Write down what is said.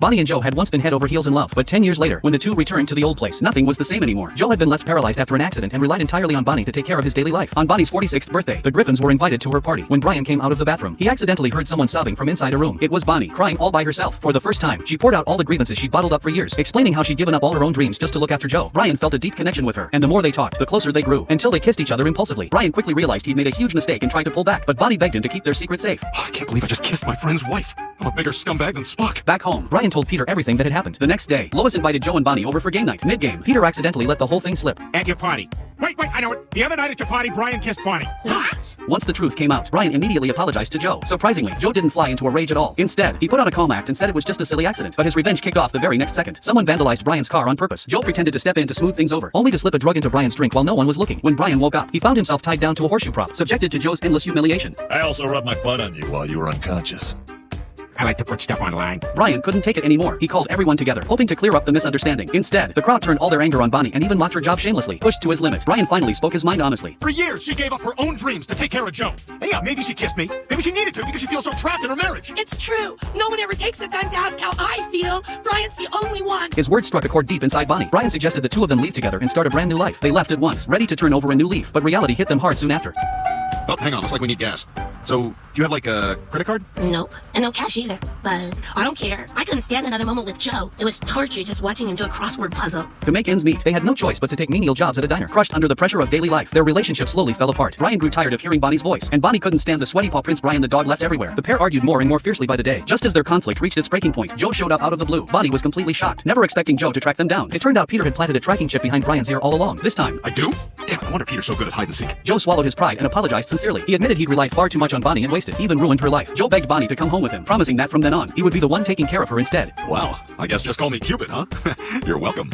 Bonnie and Joe had once been head over heels in love, but 10 years later, when the two returned to the old place, nothing was the same anymore. Joe had been left paralyzed after an accident and relied entirely on Bonnie to take care of his daily life. On Bonnie's 46th birthday, the Griffins were invited to her party. When Brian came out of the bathroom, he accidentally heard someone sobbing from inside a room. It was Bonnie, crying all by herself. For the first time, she poured out all the grievances she'd bottled up for years, explaining how she'd given up all her own dreams just to look after Joe. Brian felt a deep connection with her, and the more they talked, the closer they grew, until they kissed each other impulsively. Brian quickly realized he'd made a huge mistake and tried to pull back, but Bonnie begged him to keep their secret safe. Oh, I can't believe I just kissed my friend's wife. I'm a bigger scumbag than Spock. Back home, Brian told Peter everything that had happened. The next day, Lois invited Joe and Bonnie over for game night. Mid-game, Peter accidentally let the whole thing slip. At your party. Wait, I know it. The other night at your party, Brian kissed Bonnie. What? Once the truth came out, Brian immediately apologized to Joe. Surprisingly, Joe didn't fly into a rage at all. Instead, he put on a calm act and said it was just a silly accident. But his revenge kicked off the very next second. Someone vandalized Brian's car on purpose. Joe pretended to step in to smooth things over, only to slip a drug into Brian's drink while no one was looking. When Brian woke up, he found himself tied down to a horseshoe prop, subjected to Joe's endless humiliation. I also rubbed my butt on you while you were unconscious. I like to put stuff online. Brian couldn't take it anymore. He called everyone together, hoping to clear up the misunderstanding. Instead, the crowd turned all their anger on Bonnie and even mocked her job shamelessly. Pushed to his limit, Brian finally spoke his mind honestly. For years, she gave up her own dreams to take care of Joe. And yeah, maybe she kissed me. Maybe she needed to because she feels so trapped in her marriage. It's true. No one ever takes the time to ask how I feel. Brian's the only one. His words struck a chord deep inside Bonnie. Brian suggested the two of them leave together and start a brand new life. They left at once, ready to turn over a new leaf, but reality hit them hard soon after. Oh, hang on. Looks like we need gas. So, do you have like a credit card? Nope, and no cash either. But I don't care. I couldn't stand another moment with Joe. It was torture just watching him do a crossword puzzle. To make ends meet, they had no choice but to take menial jobs at a diner. Crushed under the pressure of daily life, their relationship slowly fell apart. Brian grew tired of hearing Bonnie's voice, and Bonnie couldn't stand the sweaty paw prints Brian the dog left everywhere. The pair argued more and more fiercely by the day. Just as their conflict reached its breaking point, Joe showed up out of the blue. Bonnie was completely shocked, never expecting Joe to track them down. It turned out Peter had planted a tracking chip behind Brian's ear all along. This time, I do? Damn, no wonder Peter's so good at hide and seek. Joe swallowed his pride and apologized sincerely. He admitted he'd relied far too much on Bonnie and wasted, even ruined her life. Joe begged Bonnie to come home with him, promising that from then on, he would be the one taking care of her instead. Well, I guess just call me Cupid, huh? You're welcome.